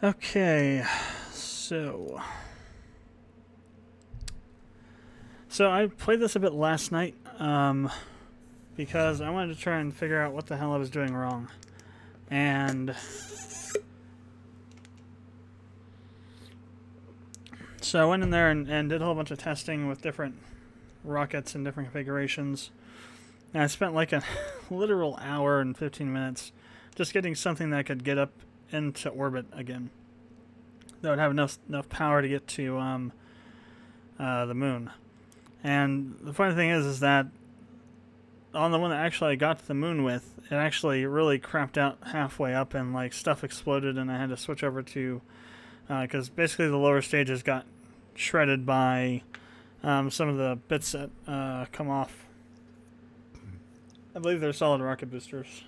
Okay, so I played this a bit last night, because I wanted to try and figure out what the hell I was doing wrong, and so I went in there and did a whole bunch of testing with different rockets and different configurations, and I spent like a literal hour and 15 minutes just getting something that could get up into orbit again. That would have enough power to get to the moon. And the funny thing is that on the one that actually I got to the moon with, it actually really crapped out halfway up, and like stuff exploded, and I had to switch over to because basically the lower stages got shredded by some of the bits that come off. I believe they're solid rocket boosters.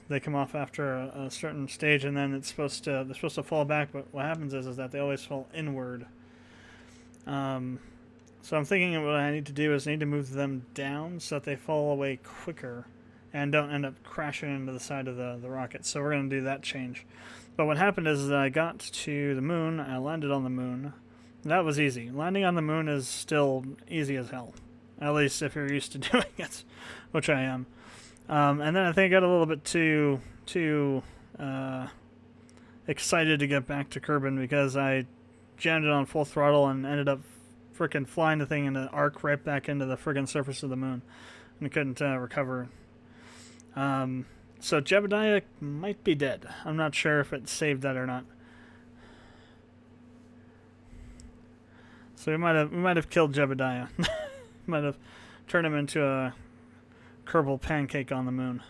They come off after a certain stage, and then they're supposed to fall back. But what happens is that they always fall inward. So I'm thinking what I need to do is I need to move them down so that they fall away quicker and don't end up crashing into the side of the rocket. So we're going to do that change. But what happened is that I got to the moon, I landed on the moon. That was easy. Landing on the moon is still easy as hell. At least if you're used to doing it, which I am. And then I think I got a little bit too excited to get back to Kerbin because I jammed it on full throttle and ended up freaking flying the thing in an arc right back into the friggin' surface of the moon, and couldn't recover. So Jebediah might be dead. I'm not sure if it saved that or not. So we might have killed Jebediah. Might have turned him into a Kerbal pancake on the moon.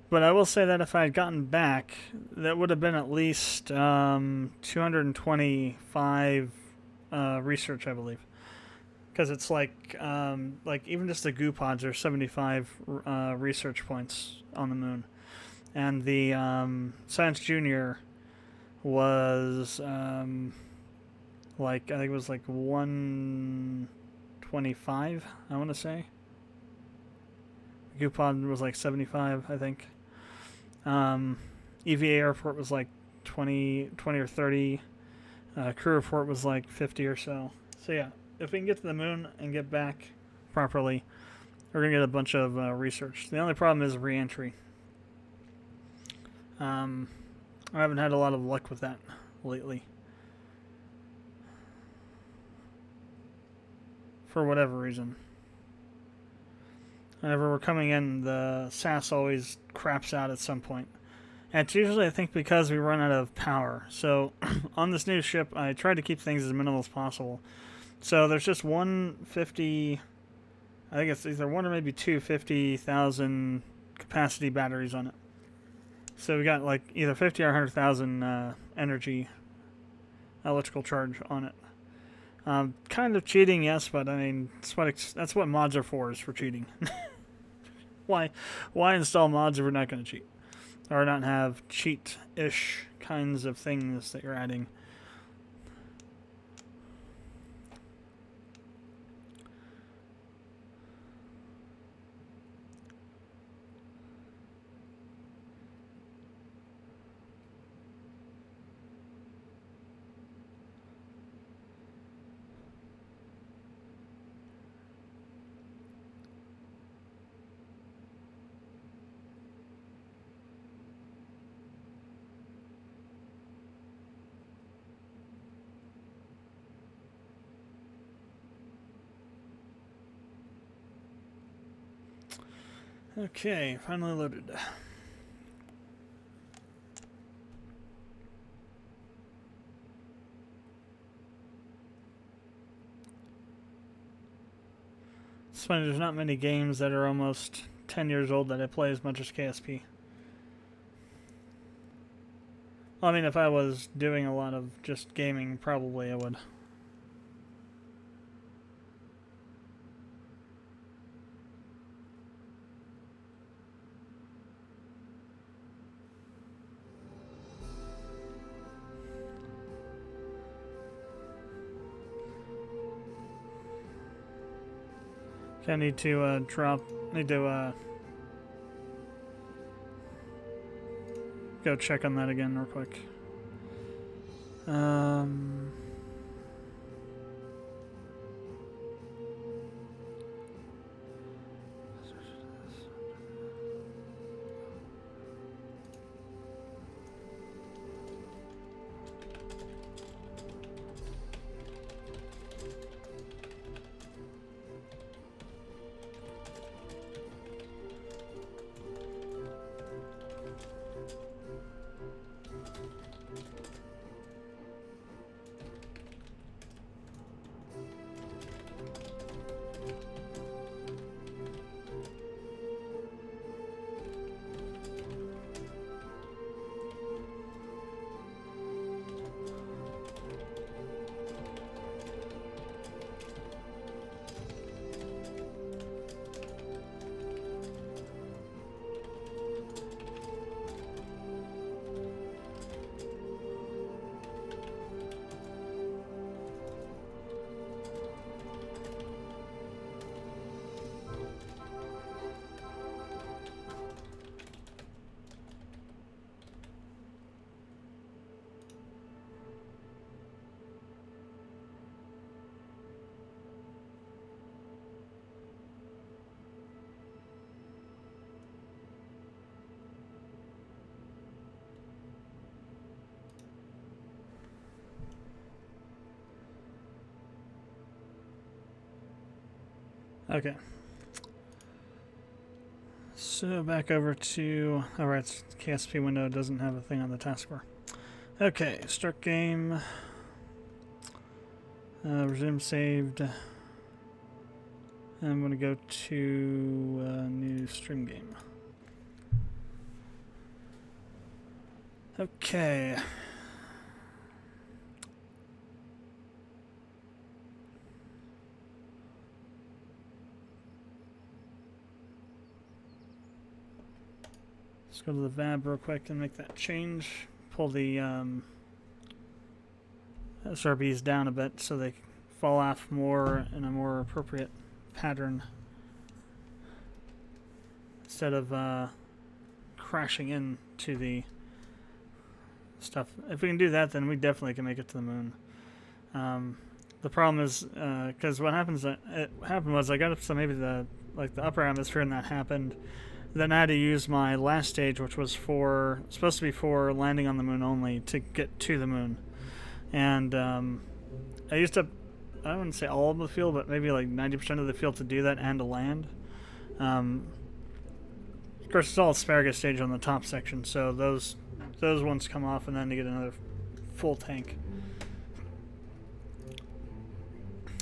But I will say that if I had gotten back, that would have been at least 225 research, I believe, because it's like even just the goo pods are 75 research points on the moon, and the Science Junior was like I think it was like 125. I want to say. Goo pod was like 75, I think. EVA airport was like 20 or 30. Crew report was like 50 or so. So yeah, if we can get to the moon and get back properly, we're gonna get a bunch of research. The only problem is re-entry. I haven't had a lot of luck with that lately, for whatever reason. Whenever we're coming in, the SAS always craps out at some point. And it's usually, I think, because we run out of power. So on this new ship, I try to keep things as minimal as possible. So there's just 150, I think it's either one or maybe two 50,000 capacity batteries on it. So we got like either 50 or 100,000 energy electrical charge on it. Kind of cheating, yes, but I mean, that's what mods are for, is for cheating. Why install mods if we're not going to cheat? Or not have cheat-ish kinds of things that you're adding. Okay, finally loaded. It's funny, there's not many games that are almost 10 years old that I play as much as KSP. Well, I mean, if I was doing a lot of just gaming, probably I would. Okay, I need to go check on that again real quick. Okay. So back over to... Alright, KSP window doesn't have a thing on the taskbar. Okay, start game. Resume saved. I'm going to go to new stream game. Okay. Let's go to the VAB real quick and make that change. Pull the SRBs down a bit so they fall off more in a more appropriate pattern instead of crashing into the stuff. If we can do that, then we definitely can make it to the moon. The problem is because what happens? It happened was I got up to maybe the upper atmosphere, and that happened. Then I had to use my last stage, which was supposed to be for landing on the moon only, to get to the moon. And I used up, I wouldn't say all of the field, but maybe like 90% of the field to do that and to land. Of course, it's all asparagus stage on the top section, so those ones come off, and then to get another full tank.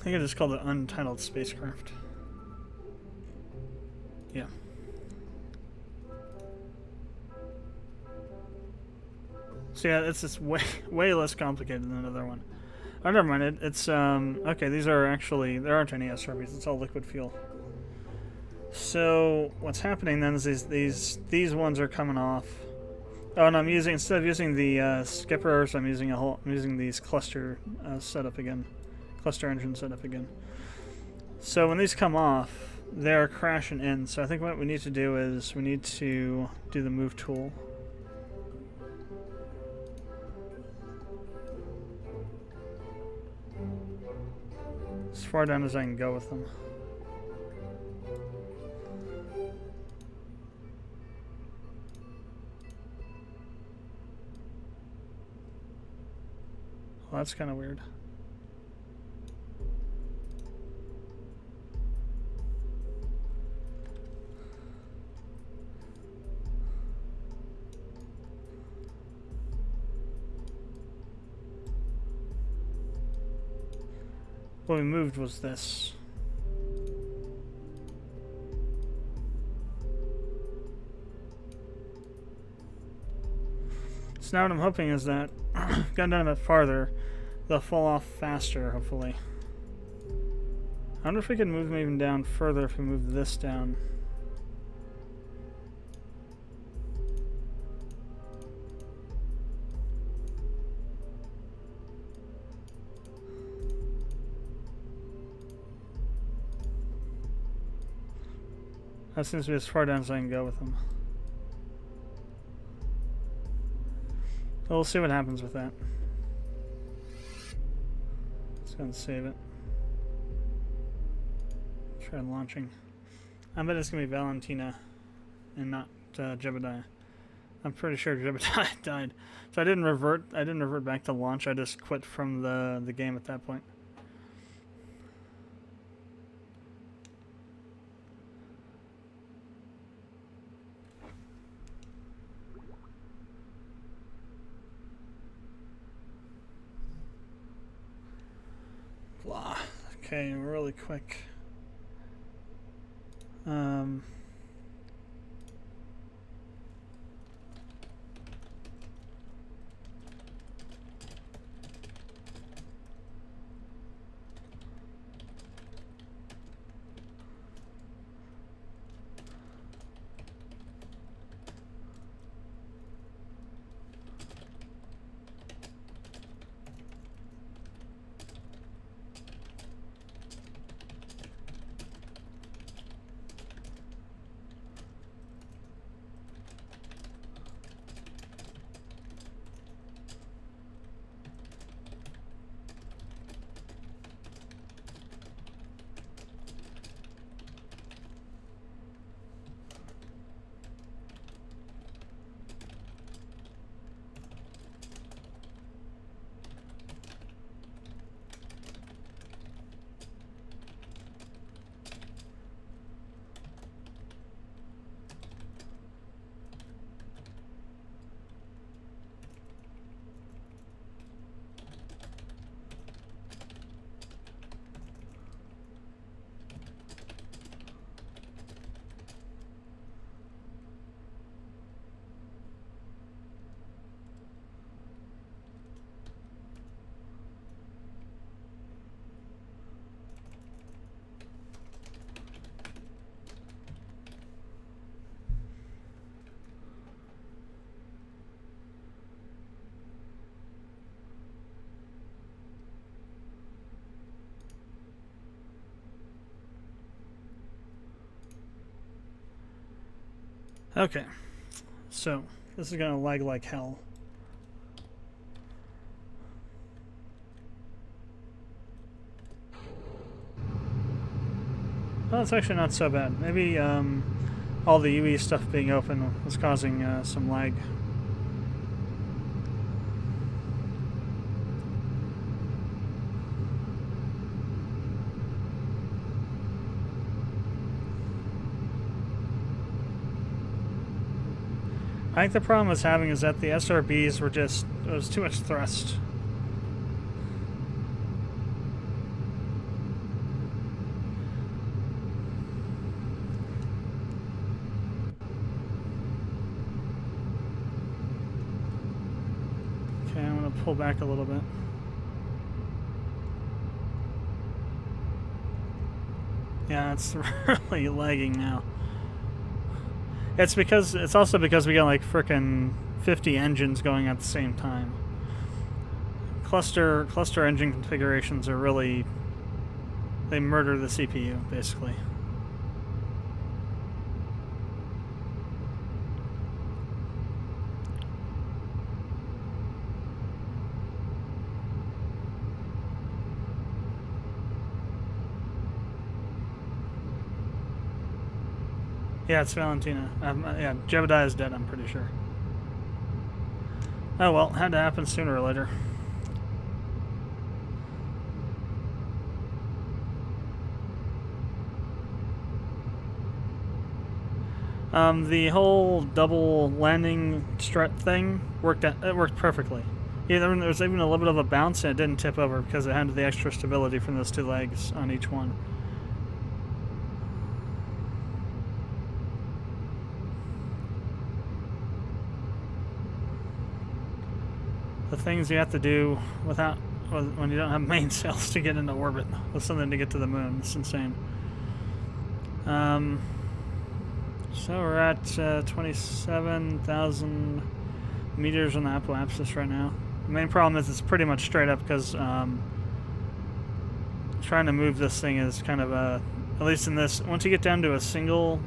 I think it is called the Untitled Spacecraft. Yeah. So yeah, it's just way less complicated than another one. Oh, never mind. It's okay. These are actually, there aren't any SRBs. It's all liquid fuel. So what's happening then is these ones are coming off. Oh, and I'm using, instead of using the skippers, I'm using these cluster setup again, cluster engine setup again. So when these come off, they're crashing in. So I think what we need to do is we need to do the move tool. As far down as I can go with them. Well, that's kind of weird. What we moved was this. So now what I'm hoping is that, gone down a bit farther, they'll fall off faster, hopefully. I wonder if we can move them even down further if we move this down. That seems to be as far down as I can go with them. We'll see what happens with that. Let's go and save it. Try launching. I bet it's gonna be Valentina and not Jebediah. I'm pretty sure Jebediah died. So I didn't revert back to launch. I just quit from the game at that point. Blah. Okay, really quick. Okay, so this is gonna lag like hell. Well, it's actually not so bad. Maybe all the UE stuff being open was causing some lag. I think the problem I was having is that the SRBs were just, it was too much thrust. Okay, I'm going to pull back a little bit. Yeah, it's really lagging now. It's also because we got like frickin' 50 engines going at the same time. Cluster engine configurations are really, they murder the CPU basically. Yeah, it's Valentina. Yeah, Jebediah is dead, I'm pretty sure. Oh well, had to happen sooner or later. The whole double landing strut thing worked perfectly. Yeah, there was even a little bit of a bounce and it didn't tip over because it had the extra stability from those two legs on each one. The things you have to do when you don't have main sails to get into orbit with something to get to the moon. It's insane. So we're at 27,000 meters on the apoapsis right now. The main problem is it's pretty much straight up because trying to move this thing is kind of at least in this, once you get down to the single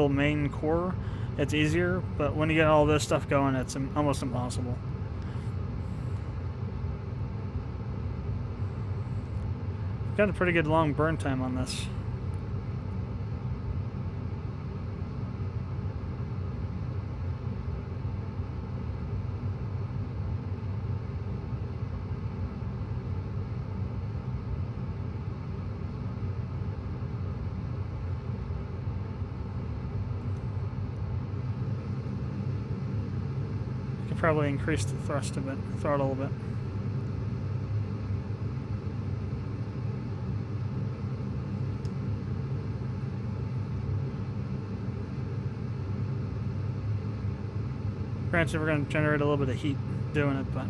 main core, it's easier, but when you get all this stuff going, it's almost impossible. got a pretty good long burn time on this. Probably increase the thrust a bit, throttle a bit. Granted, we're going to generate a little bit of heat doing it, but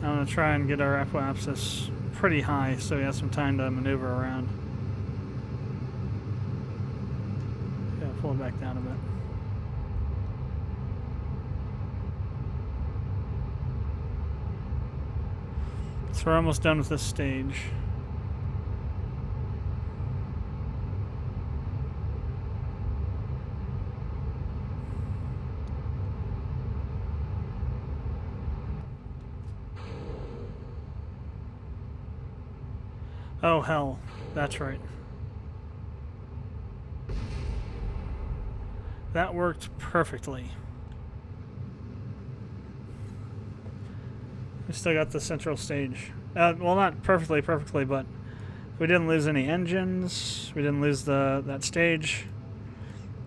I want to try and get our apoapsis pretty high so we have some time to maneuver around. Yeah, pull it back down a bit. So we're almost done with this stage. Oh hell, that's right. That worked perfectly. We still got the central stage. Well, not perfectly, but we didn't lose any engines. We didn't lose that stage.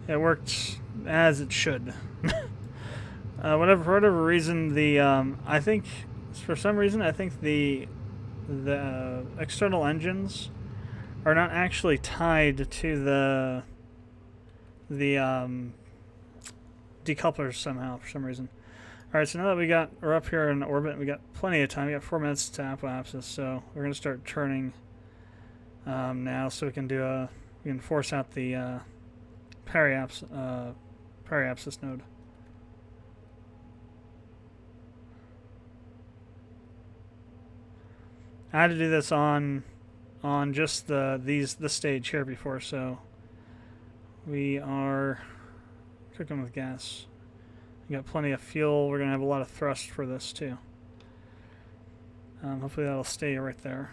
It worked as it should. For whatever reason, I think for some reason the external engines are not actually tied to the decouplers somehow for some reason. Alright, so now that we're up here in orbit, we got plenty of time. We got 4 minutes to apoapsis, so we're going to start turning now so we can force out the periapsis node. I had to do this on just the stage here before, so we are cooking with gas. We got plenty of fuel. We're gonna have a lot of thrust for this too. Hopefully that'll stay right there.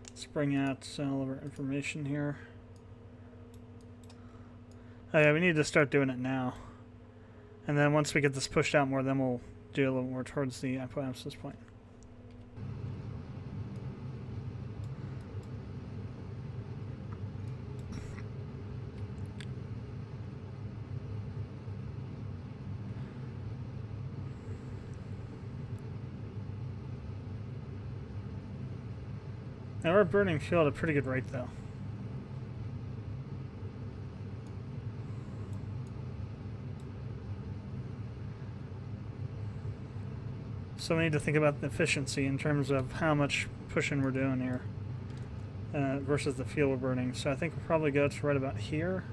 Let's bring out all of our information here. Oh yeah, we need to start doing it now. And then once we get this pushed out more, then we'll do a little more towards the apoapsis point. Now we're burning fuel at a pretty good rate though. So we need to think about the efficiency in terms of how much pushing we're doing here versus the fuel we're burning. So I think we'll probably go to right about here.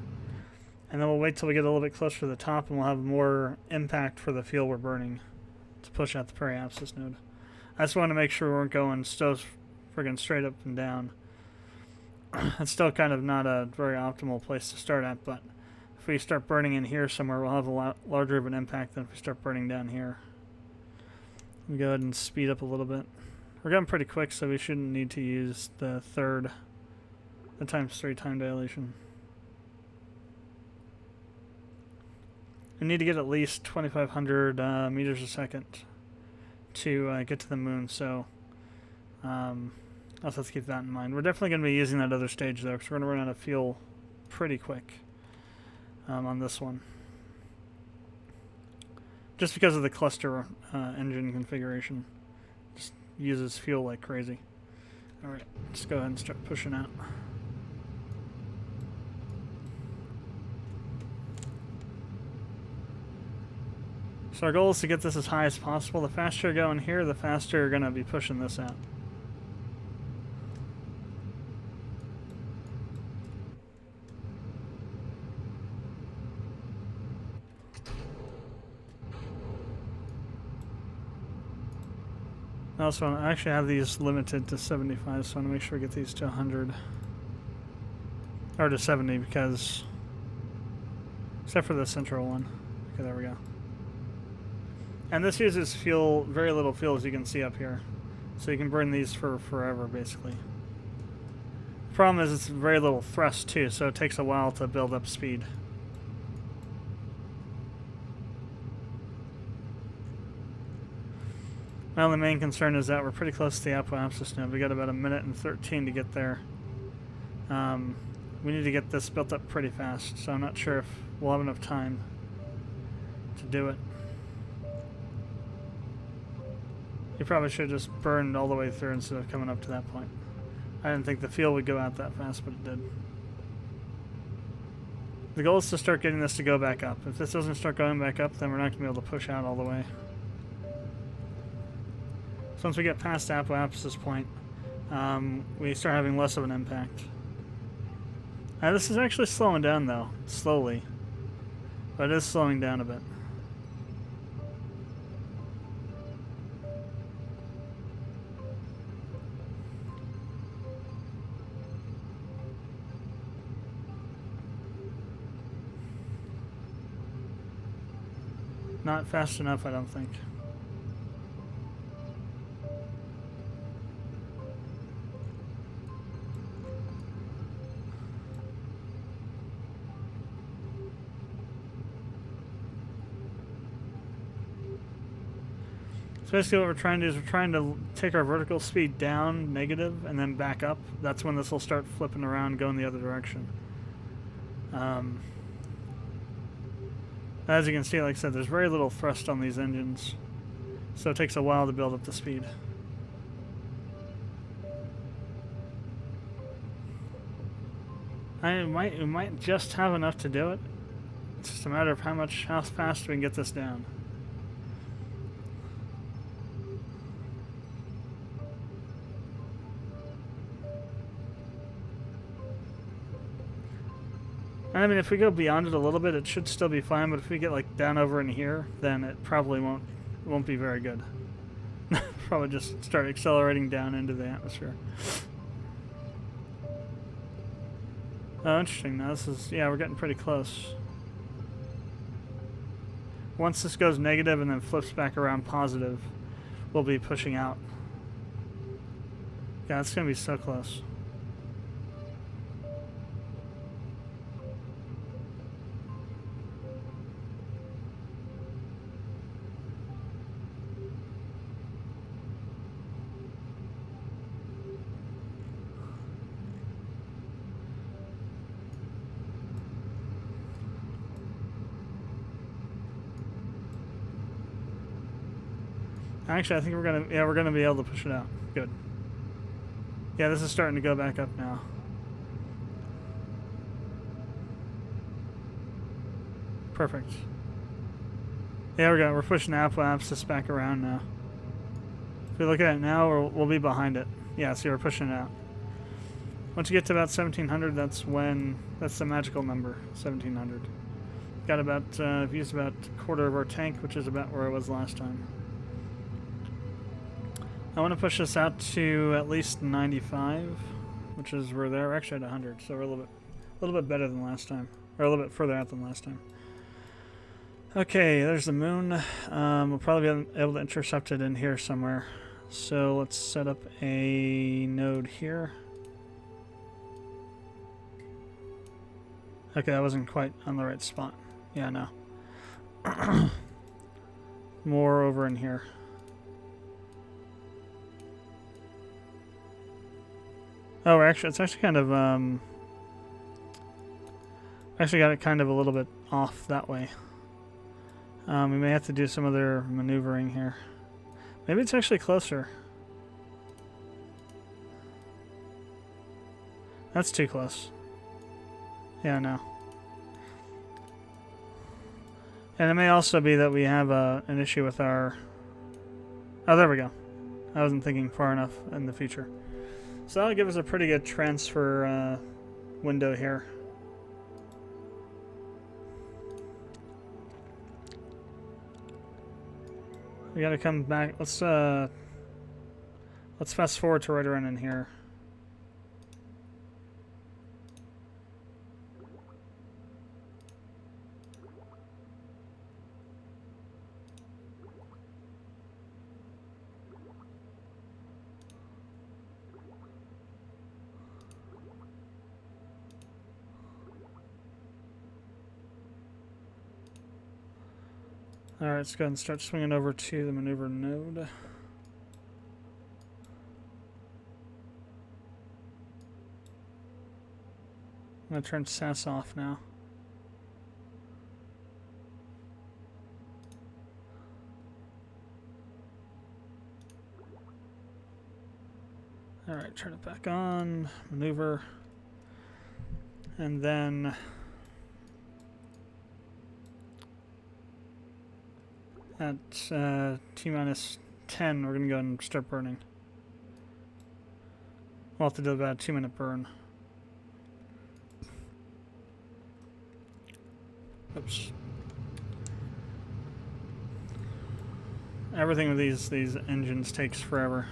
And then we'll wait till we get a little bit closer to the top and we'll have more impact for the fuel we're burning to push out the periapsis node. I just want to make sure we weren't going so friggin' straight up and down. It's still kind of not a very optimal place to start at, but if we start burning in here somewhere, we'll have a lot larger of an impact than if we start burning down here. We go ahead and speed up a little bit. We're going pretty quick, so we shouldn't need to use the ×3 time dilation. We need to get at least 2,500 meters a second to get to the moon, so let's keep that in mind. We're definitely going to be using that other stage though, because we're going to run out of fuel pretty quick on this one. Just because of the cluster engine configuration. Just uses fuel like crazy. Alright, let's go ahead and start pushing out. So our goal is to get this as high as possible. The faster you're going here, the faster you're going to be pushing this out. I also want to actually have these limited to 75, so I want to make sure we get these to 100. Or to 70, because except for the central one. Okay, there we go. And this uses fuel, very little fuel, as you can see up here. So you can burn these for forever, basically. Problem is it's very little thrust too, so it takes a while to build up speed. Well, the main concern is that we're pretty close to the apoapsis now. We got about 1:13 to get there. We need to get this built up pretty fast, so I'm not sure if we'll have enough time to do it. You probably should have just burned all the way through instead of coming up to that point. I didn't think the fuel would go out that fast, but it did. The goal is to start getting this to go back up. If this doesn't start going back up, then we're not going to be able to push out all the way. So once we get past the apoapsis point, we start having less of an impact. This is actually slowing down, though, slowly. But it is slowing down a bit. Not fast enough, I don't think. So basically what we're trying to do is we're trying to take our vertical speed down, negative, and then back up. That's when this will start flipping around, going the other direction. As you can see, like I said, there's very little thrust on these engines, so it takes a while to build up the speed. We might just have enough to do it. It's just a matter of how fast we can get this down. I mean, if we go beyond it a little bit, it should still be fine, but if we get like down over in here, then it probably won't be very good. Probably just start accelerating down into the atmosphere. Oh, interesting. Now this is, yeah, we're getting pretty close. Once this goes negative and then flips back around positive, we'll be pushing out. Yeah, it's going to be so close. Actually, I think we're gonna be able to push it out. Good. Yeah, this is starting to go back up now. Perfect. Yeah, we're pushing the apoapsis back around now. If we look at it now, we'll be behind it. Yeah, see, we're pushing it out. Once you get to about 1700, that's the magical number, 1700. Got about, I've used about a quarter of our tank, which is about where it was last time. I want to push this out to at least 95, which is we're there. We're actually at 100, so we're a little bit better than last time, or a little bit further out than last time. Okay, there's the moon. We'll probably be able to intercept it in here somewhere. So let's set up a node here. Okay, that wasn't quite on the right spot. Yeah, no. More over in here. Oh, it's actually kind of, actually got it kind of a little bit off that way. We may have to do some other maneuvering here. Maybe it's actually closer. That's too close. Yeah, no. And it may also be that we have an issue with our... Oh, there we go. I wasn't thinking far enough in the future. So that'll give us a pretty good transfer window here. We gotta come back. Let's fast forward to right around in here. Alright, let's go ahead and start swinging over to the maneuver node. I'm going to turn SAS off now. Alright, turn it back on, maneuver, and then at T-minus 10, we're going to go and start burning. We'll have to do about a 2-minute burn. Oops. Everything with these engines takes forever.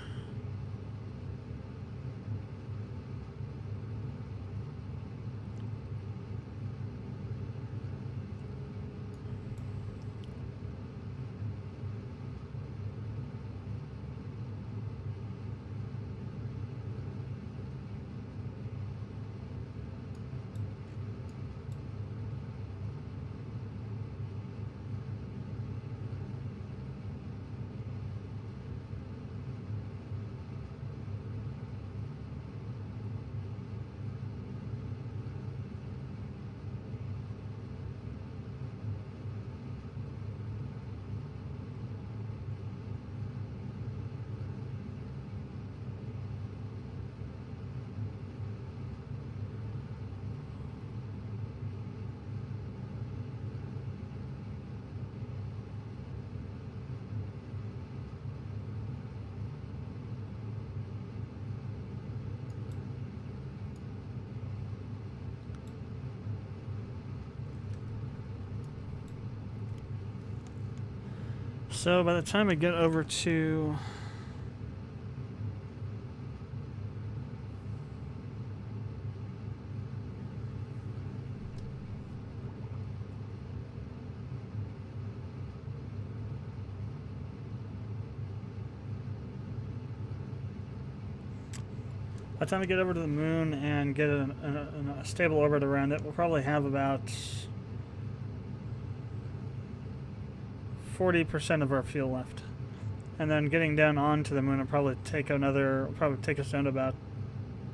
So by the time I get over to the moon and get a stable orbit around it, we'll probably have about 40% of our fuel left. And then getting down onto the moon will probably take us down to about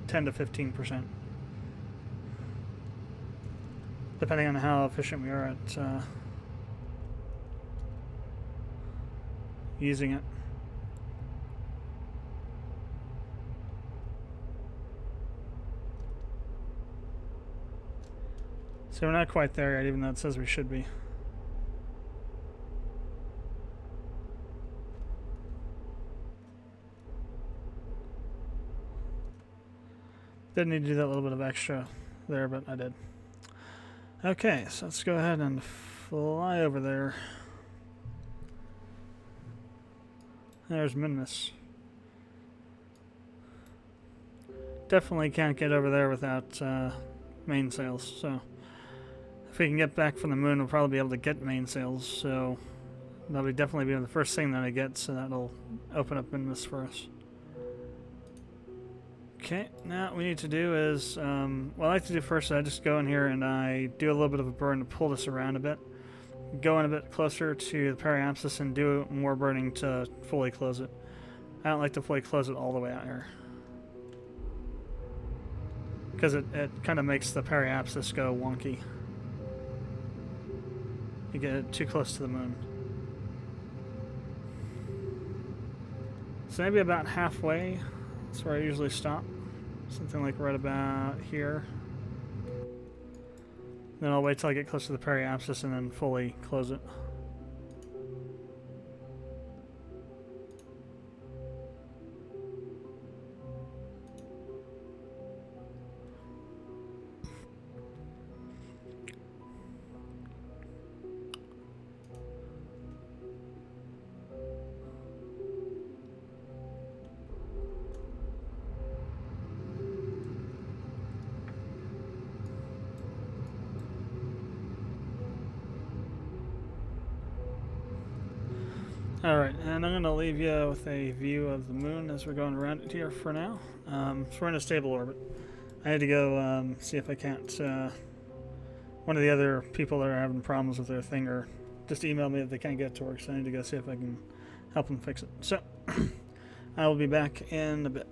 10 to 15%. Depending on how efficient we are at using it. So we're not quite there yet, even though it says we should be. Didn't need to do that little bit of extra there, but I did. Okay, so let's go ahead and fly over there. There's Minmus. Definitely can't get over there without mainsails, so if we can get back from the moon, we'll probably be able to get mainsails, so that'll definitely be the first thing that I get, so that'll open up Minmus for us. Okay, now what we need to do is, what I like to do first is I just go in here and I do a little bit of a burn to pull this around a bit. Go in a bit closer to the periapsis and do more burning to fully close it. I don't like to fully close it all the way out here, because it kind of makes the periapsis go wonky. You get it too close to the moon. So maybe about halfway, that's where I usually stop. Something like right about here. Then I'll wait till I get close to the periapsis and then fully close it. Alright, and I'm going to leave you with a view of the moon as we're going around it here for now. So we're in a stable orbit. I had to go see if I can't... one of the other people that are having problems with their thing are just emailed me that they can't get it to work, so I need to go see if I can help them fix it. So I will be back in a bit.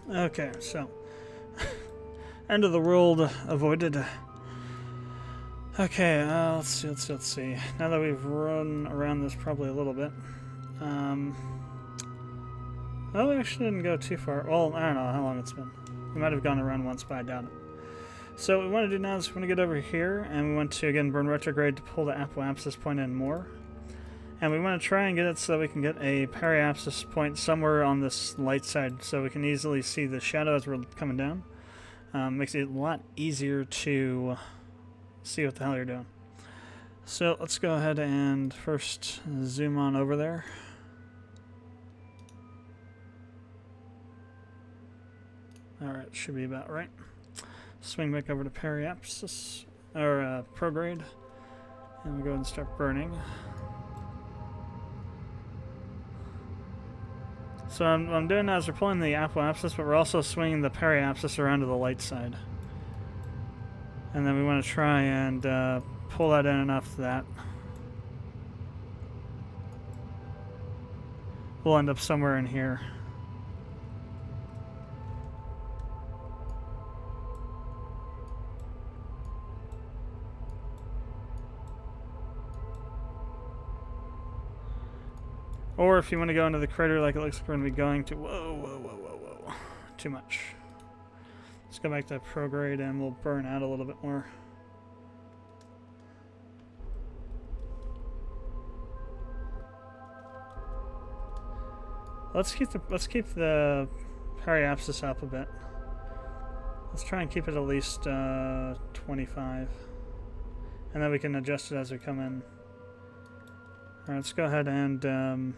Okay, so end of the world avoided. Okay, let's see. Now that we've run around this probably a little bit, well, we actually didn't go too far. Well, I don't know how long it's been. We might have gone around once, but I doubt it. So what we want to do now is we want to get over here, and we want to again burn retrograde to pull the apoapsis point in more. And we want to try and get it so that we can get a periapsis point somewhere on this light side so we can easily see the shadow as we're coming down. Makes it a lot easier to see what the hell you're doing. So let's go ahead and first zoom on over there. Alright, should be about right. Swing back over to periapsis, or prograde, and we go ahead and start burning. So I'm doing that as we're pulling the apoapsis, but we're also swinging the periapsis around to the light side. And then we want to try and pull that in enough that we'll end up somewhere in here. Or if you want to go into the crater like it looks like we're going to be going to... Whoa. Too much. Let's go back to prograde and we'll burn out a little bit more. Let's keep the periapsis up a bit. Let's try and keep it at least 25. And then we can adjust it as we come in. Alright, let's go ahead and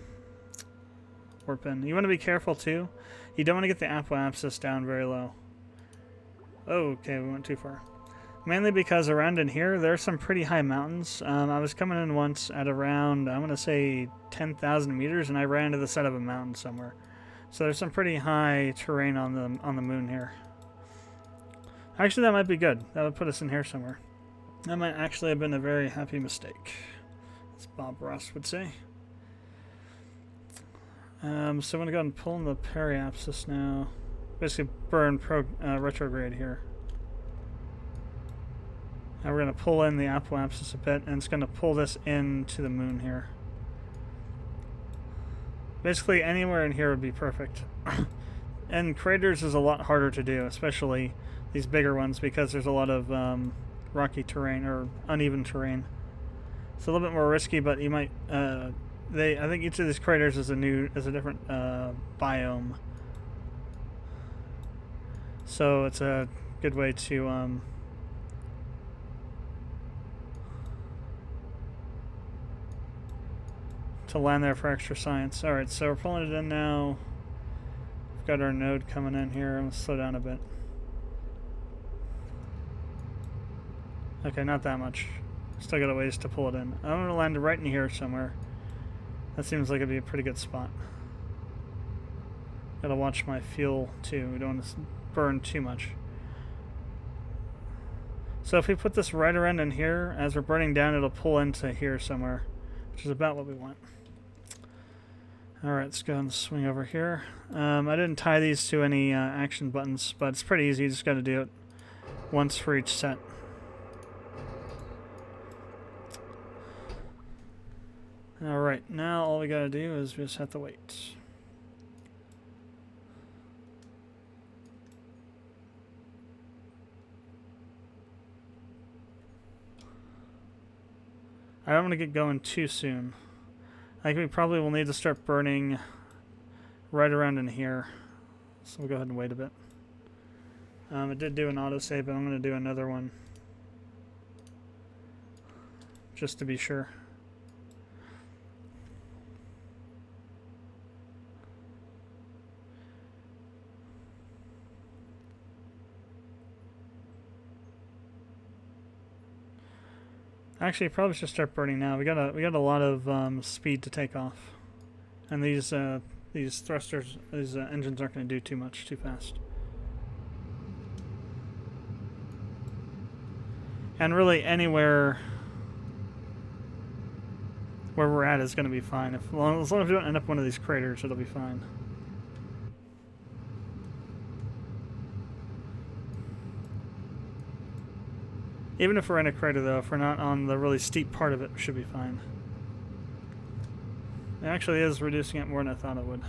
warp in. You want to be careful too. You don't want to get the apoapsis down very low. Oh, okay, we went too far. Mainly because around in here, there are some pretty high mountains. I was coming in once at around, I'm going to say 10,000 meters, and I ran into the side of a mountain somewhere. So there's some pretty high terrain on the moon here. Actually, that might be good. That would put us in here somewhere. That might actually have been a very happy mistake, as Bob Ross would say. So I'm going to go ahead and pull in the periapsis now. Basically burn retrograde here. Now we're going to pull in the apoapsis a bit, and it's going to pull this into the moon here. Basically anywhere in here would be perfect. And craters is a lot harder to do, especially these bigger ones, because there's a lot of rocky terrain or uneven terrain. It's a little bit more risky, but you might. I think each of these craters is a different biome, so it's a good way to land there for extra science. All right, so we're pulling it in now. We've got our node coming in here. I'm gonna slow down a bit. Okay, not that much. Still got a ways to pull it in. I'm going to land right in here somewhere. That seems like it'd be a pretty good spot. Gotta watch my fuel too. We don't want to burn too much. So if we put this right around in here, as we're burning down, it'll pull into here somewhere, which is about what we want. Alright, let's go and swing over here. I didn't tie these to any action buttons, but it's pretty easy. You just got to do it once for each set. Alright, now all we gotta do is we just have to wait. I don't want to get going too soon. I think we probably will need to start burning right around in here. So we'll go ahead and wait a bit. It did do an autosave, but I'm going to do another one, just to be sure. Actually, probably should start burning now. We got a lot of speed to take off, and these thrusters, these engines aren't going to do too much too fast. And really, anywhere where we're at is going to be fine. As long as we don't end up one of these craters, it'll be fine. Even if we're in a crater, though, if we're not on the really steep part of it, we should be fine. It actually is reducing it more than I thought it would.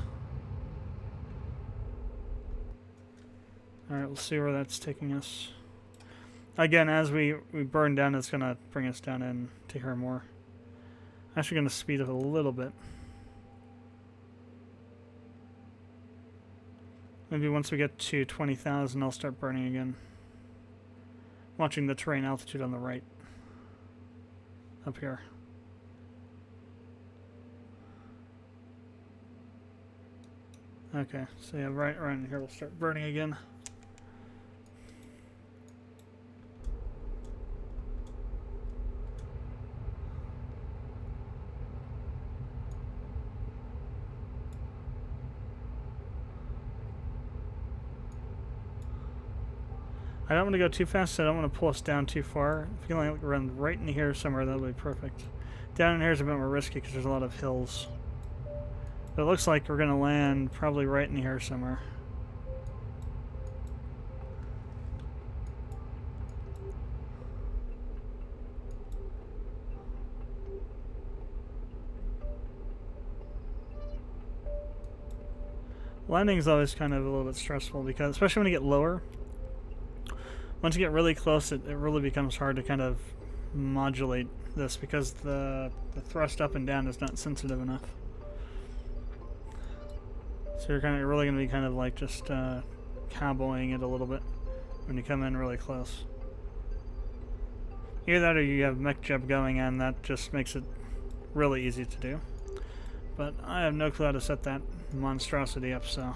Alright, we'll see where that's taking us. Again, as we burn down, it's going to bring us down into here more. Actually going to speed it a little bit. Maybe once we get to 20,000, I'll start burning again. Watching the terrain altitude on the right. Up here. Okay, so yeah, right around here we'll start burning again. I don't want to go too fast, so I don't want to pull us down too far. If you can like run right in here somewhere, that'll be perfect. Down in here is a bit more risky because there's a lot of hills. But it looks like we're going to land probably right in here somewhere. Landing is always kind of a little bit stressful because, especially when you get lower, once you get really close, it really becomes hard to kind of modulate this because the thrust up and down is not sensitive enough. So you're really going to be kind of like just cowboying it a little bit when you come in really close. Either that or you have mech jump going, and that just makes it really easy to do. But I have no clue how to set that monstrosity up, so...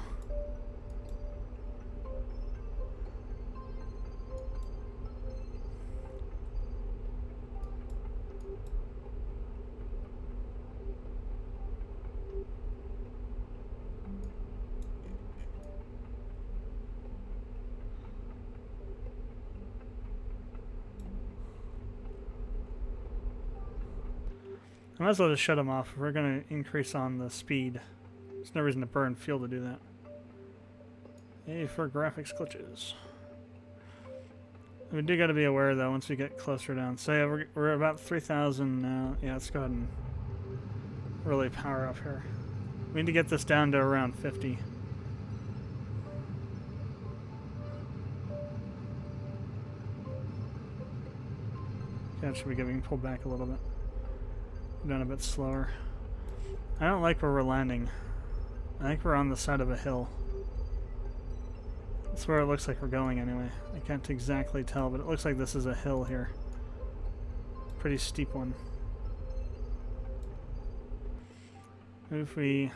I might as well just shut them off if we're going to increase on the speed. There's no reason to burn fuel to do that. Yay for graphics glitches. We do got to be aware though once we get closer down. So yeah, we're about 3,000 now. Yeah, let's go ahead and really power up here. We need to get this down to around 50. Okay, that should be good. We can pull back a little bit. Down a bit slower. I don't like where we're landing. I think we're on the side of a hill. That's where it looks like we're going anyway. I can't exactly tell, but it looks like this is a hill here. Pretty steep one. If we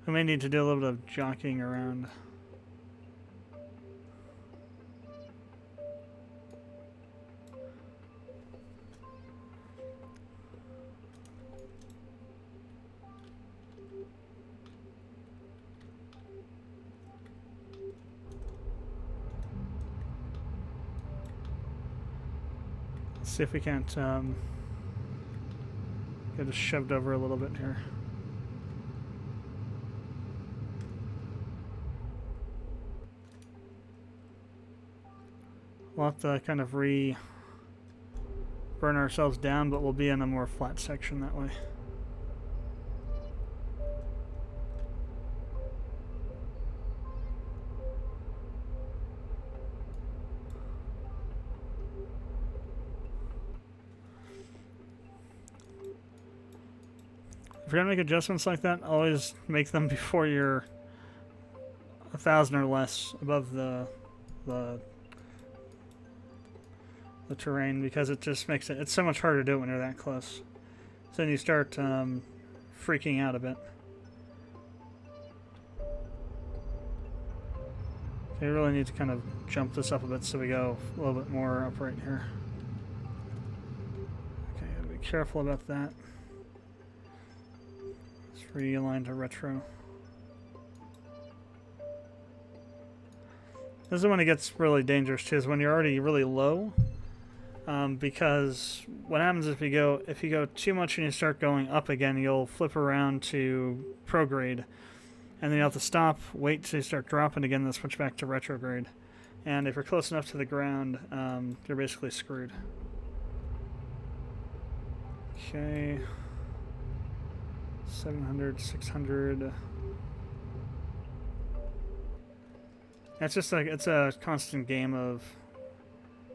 may need to do a little bit of jockeying around. See if we can't get us shoved over a little bit here. We'll have to kind of burn ourselves down, but we'll be in a more flat section that way. If you're gonna make adjustments like that, always make them before you're 1,000 or less above the terrain, because it just makes it's so much harder to do it when you're that close. So then you start freaking out a bit. So you really need to kind of jump this up a bit so we go a little bit more upright here. Okay, gotta be careful about that. Realign to retro. This is when it gets really dangerous too, is when you're already really low. Because what happens if you go too much and you start going up again, you'll flip around to prograde, and then you have to stop, wait till you start dropping again, then switch back to retrograde. And if you're close enough to the ground, you're basically screwed. Okay. 700, 600. It's just like, it's a constant game of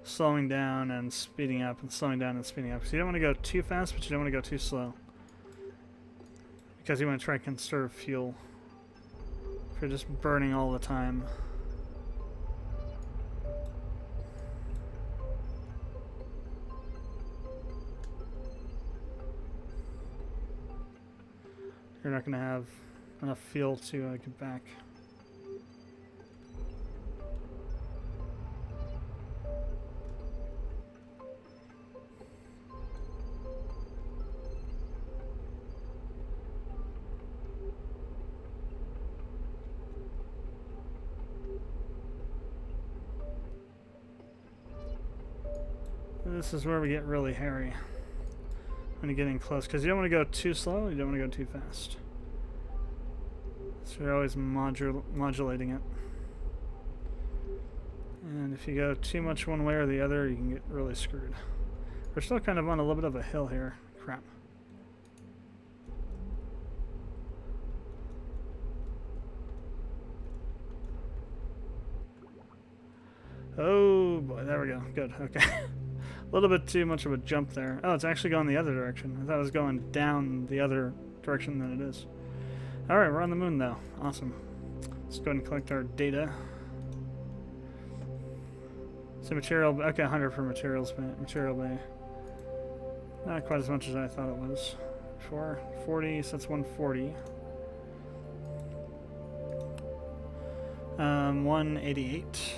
slowing down and speeding up and slowing down and speeding up. So you don't want to go too fast, but you don't want to go too slow. Because you want to try and conserve fuel. If you're just burning all the time. You're not going to have enough fuel to get back. This is where we get really hairy when you're getting close, because you don't want to go too slow, you don't want to go too fast. So you're always modulating it. And if you go too much one way or the other, you can get really screwed. We're still kind of on a little bit of a hill here. Crap. Oh boy, there we go. Good, okay. A little bit too much of a jump there. Oh, it's actually going the other direction. I thought it was going down the other direction than it is. Alright, we're on the moon though. Awesome. Let's go ahead and collect our data. So material, okay, 100 for material bay. Not quite as much as I thought it was. 440, so that's 140. 188.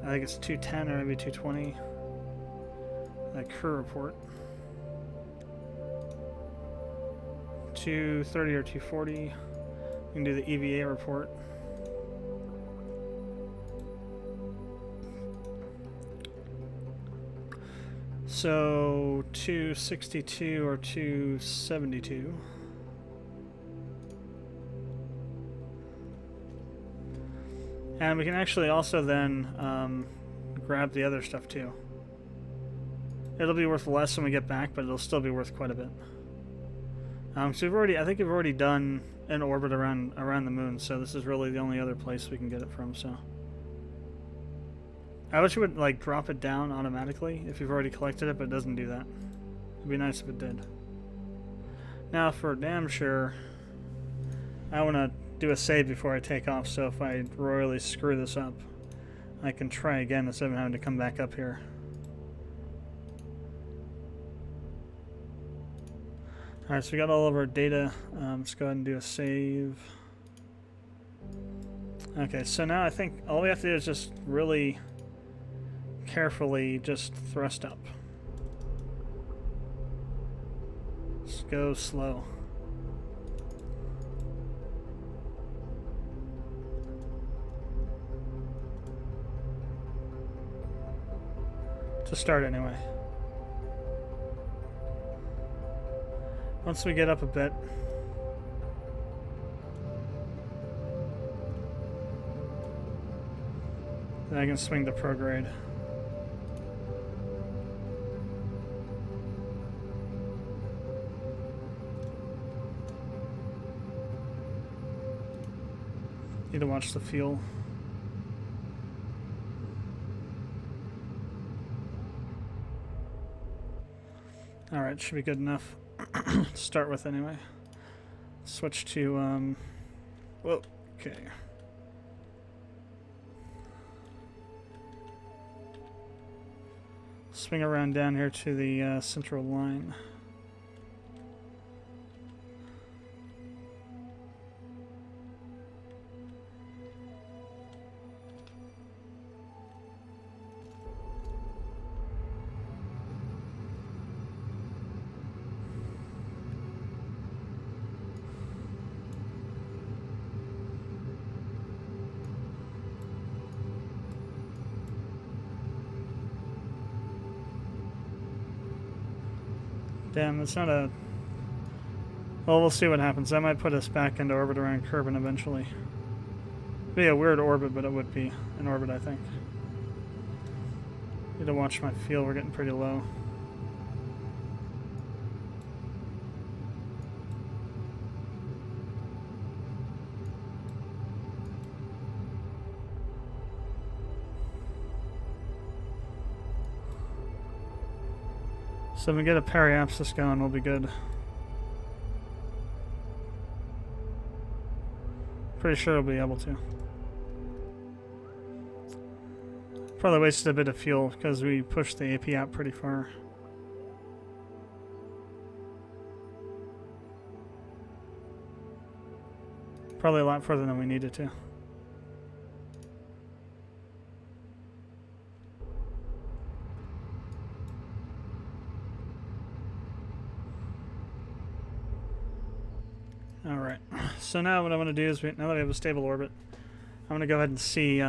I think it's 210 or maybe 220. Crew report. 230 or 240. You can do the EVA report. So 262 or 272. And we can actually also then grab the other stuff too. It'll be worth less when we get back, but it'll still be worth quite a bit. So I think we've already done an orbit around the moon, so this is really the only other place we can get it from. So I wish it would like drop it down automatically if you've already collected it, but it doesn't do that. It'd be nice if it did. Now for damn sure, I want to do a save before I take off, so if I royally screw this up, I can try again instead of having to come back up here. Alright, so we got all of our data. Let's go ahead and do a save. Okay, so now I think all we have to do is just really carefully just thrust up. Just go slow. To start anyway. Once we get up a bit, then I can swing the prograde. Need to watch the fuel. Alright, should be good enough to start with anyway. Switch to, whoa, okay. Swing around down here to the central line. Damn, that's not a... Well, we'll see what happens. That might put us back into orbit around Kerbal eventually. It'd be a weird orbit, but it would be an orbit, I think. Need to watch my fuel. We're getting pretty low. So if we get a periapsis going, we'll be good. Pretty sure we'll be able to. Probably wasted a bit of fuel because we pushed the AP out pretty far. Probably a lot further than we needed to. Alright, so now what I'm going to do is, now that we have a stable orbit, I'm going to go ahead and see,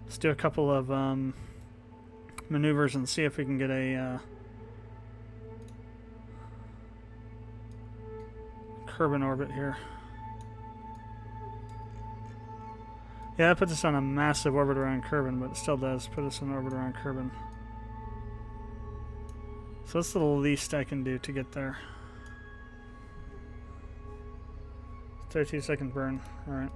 let's do a couple of maneuvers and see if we can get a Kerbal orbit here. Yeah, that puts us on a massive orbit around Kerbal, but it still does put us in orbit around Kerbal. So that's the least I can do to get there. 32-second burn. Alright.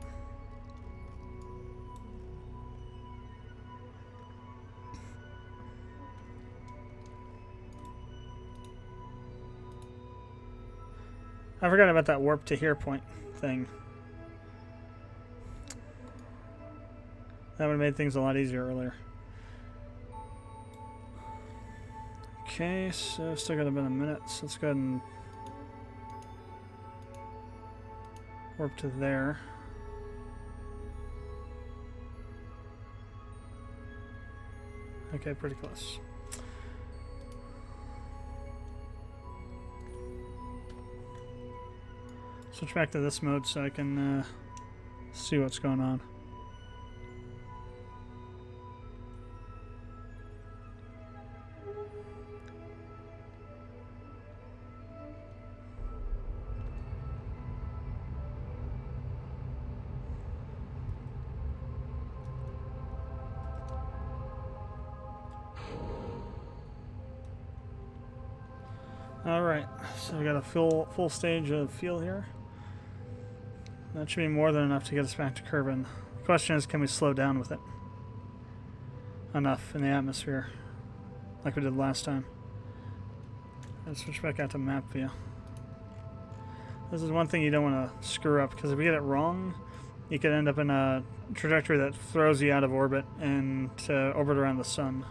I forgot about that warp to here point thing. That would have made things a lot easier earlier. Okay, so still got about a minute, so let's go ahead and warp to there. Okay, pretty close. Switch back to this mode so I can see what's going on. Alright, so we got a full stage of fuel here. That should be more than enough to get us back to Kerbal. The question is, can we slow down with it enough in the atmosphere, like we did last time? Let's switch back out to map view. This is one thing you don't want to screw up, because if you get it wrong, you could end up in a trajectory that throws you out of orbit and to orbit around the sun.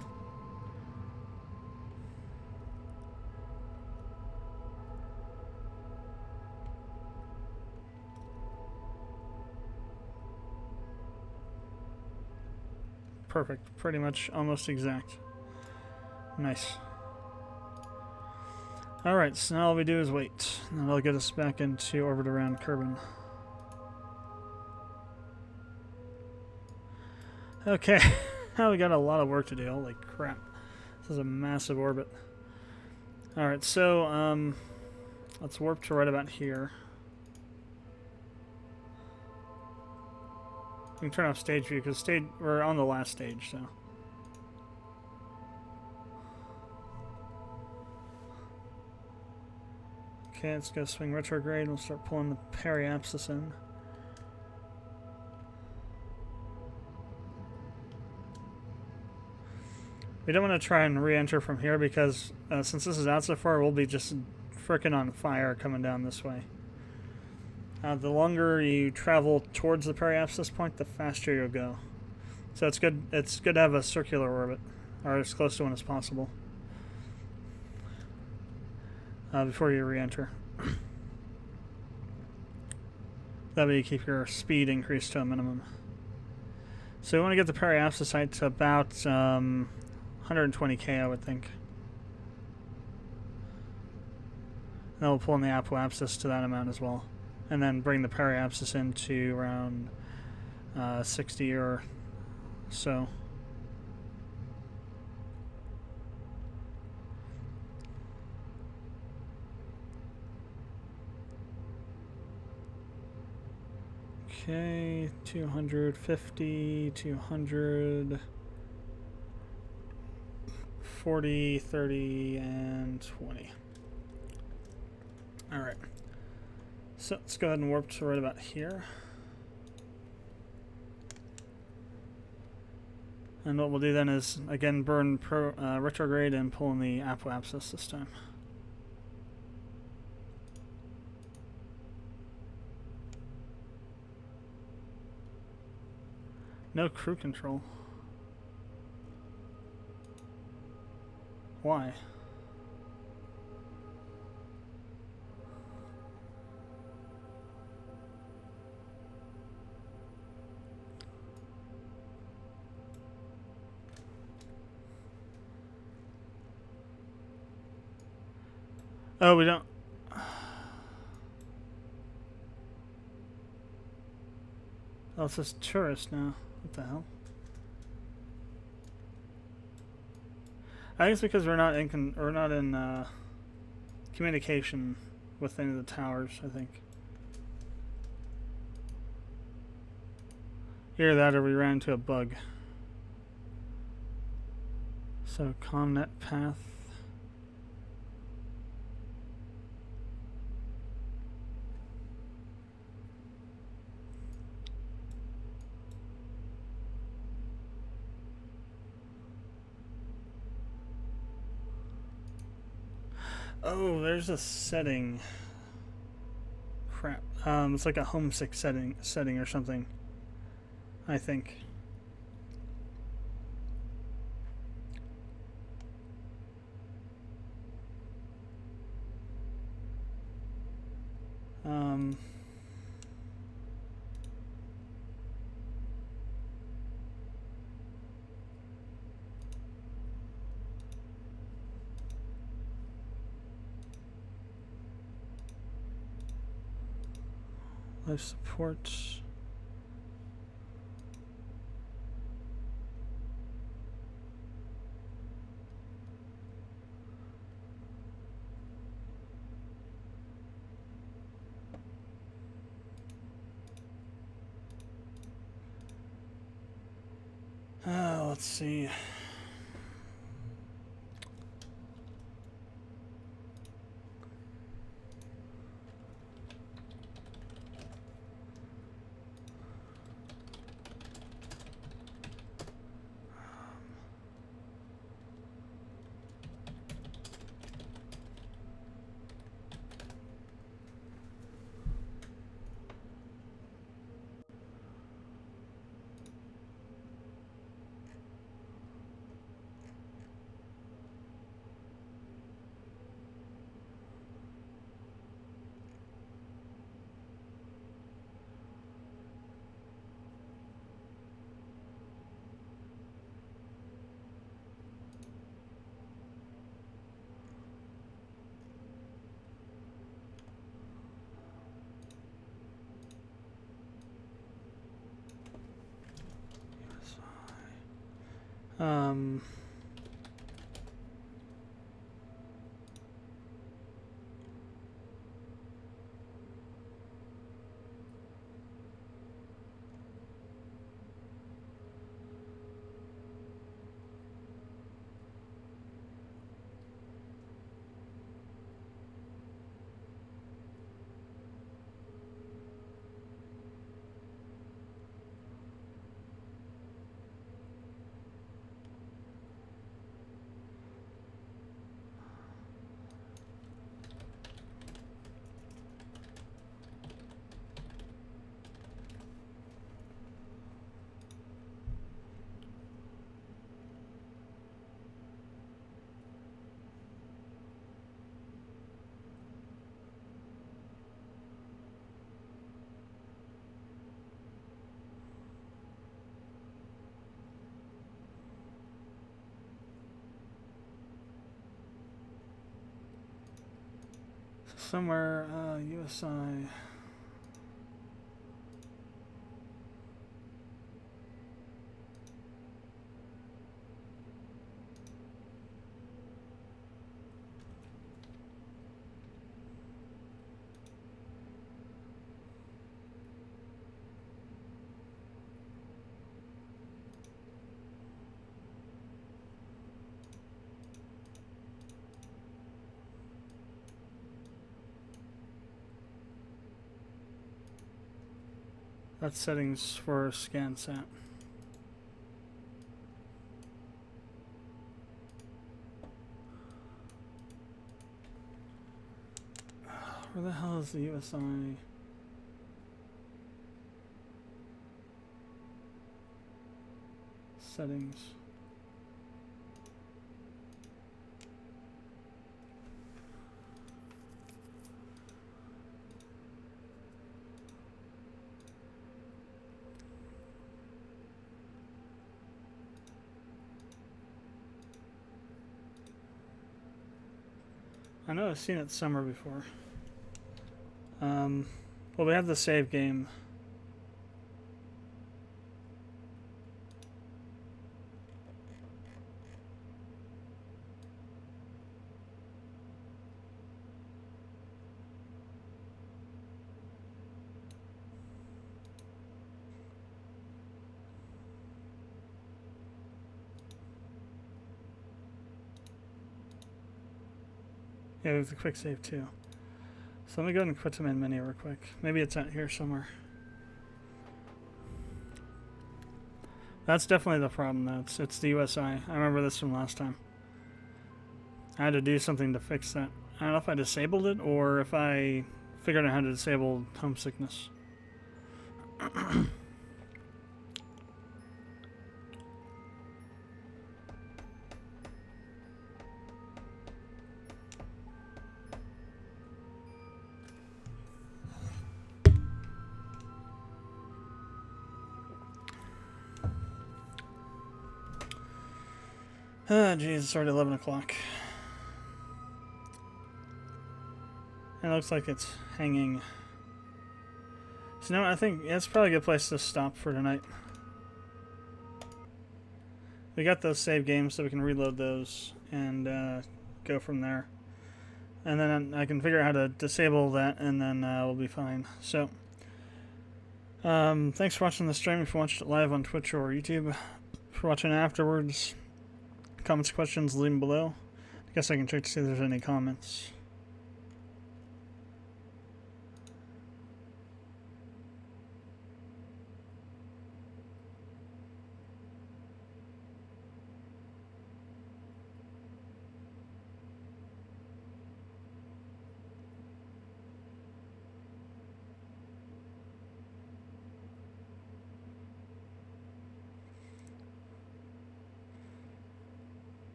Perfect. Pretty much almost exact. Nice. Alright, so now all we do is wait. That'll get us back into orbit around Kerbal. Okay. Now we got a lot of work to do. Holy crap. This is a massive orbit. Alright, so let's warp to right about here. We can turn off stage view because we're on the last stage, so. Okay, let's go swing retrograde. We'll start pulling the periapsis in. We don't want to try and re-enter from here because since this is out so far, we'll be just frickin' on fire coming down this way. The longer you travel towards the periapsis point, the faster you'll go. So it's good. It's good to have a circular orbit, or as close to one as possible, before you re-enter. That way you keep your speed increased to a minimum. So we want to get the periapsis height to about 120k, I would think. And then we'll pull in the apoapsis to that amount as well. And then bring the periapsis into around 60 or so. Okay, 250, 200, 40, 30, and 20. Alright. So let's go ahead and warp to right about here. And what we'll do then is, again, burn retrograde and pull in the apoapsis this time. No crew control. Why? Oh, we don't... Oh, it says tourist now. What the hell? I think it's because we're not in communication with any of the towers, I think. Either that or we ran into a bug. So, ComNet path. Oh, there's a setting. Crap. It's like a homesick setting or something, I think. Life support. Let's see. Um, somewhere, USI. That's settings for ScanSat. Where the hell is the USI? Settings. I know I've seen it somewhere before. Well, we have the save game. Yeah, there's a quick save too. So let me go ahead and quit the main menu real quick. Maybe it's out here somewhere. That's definitely the problem though. It's the USI. I remember this from last time. I had to do something to fix that. I don't know if I disabled it or if I figured out how to disable homesickness. Ah, geez, it's already 11 o'clock. It looks like it's hanging. So, no, I think it's probably a good place to stop for tonight. We got those save games, so we can reload those and go from there. And then I can figure out how to disable that, and then we'll be fine. So, thanks for watching the stream. If you watched it live on Twitch or YouTube, if you're watching afterwards, comments, questions, leave them below. I guess I can check to see if there's any comments.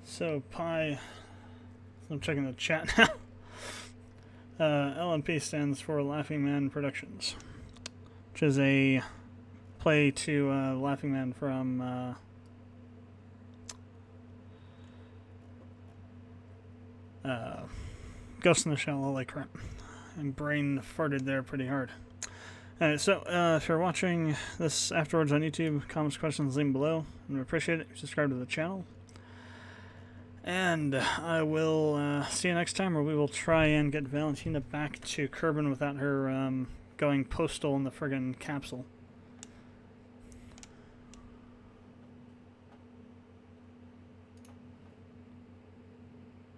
So, Pi, I'm checking the chat now. LMP stands for Laughing Man Productions, which is a play to Laughing Man from Ghost in the Shell. Holy crap. And brain farted there pretty hard. Alright, so if you're watching this afterwards on YouTube, comments, questions, leave them below. I appreciate it. Subscribe to the channel. And I will see you next time, where we will try and get Valentina back to Kerbal without her going postal in the friggin' capsule.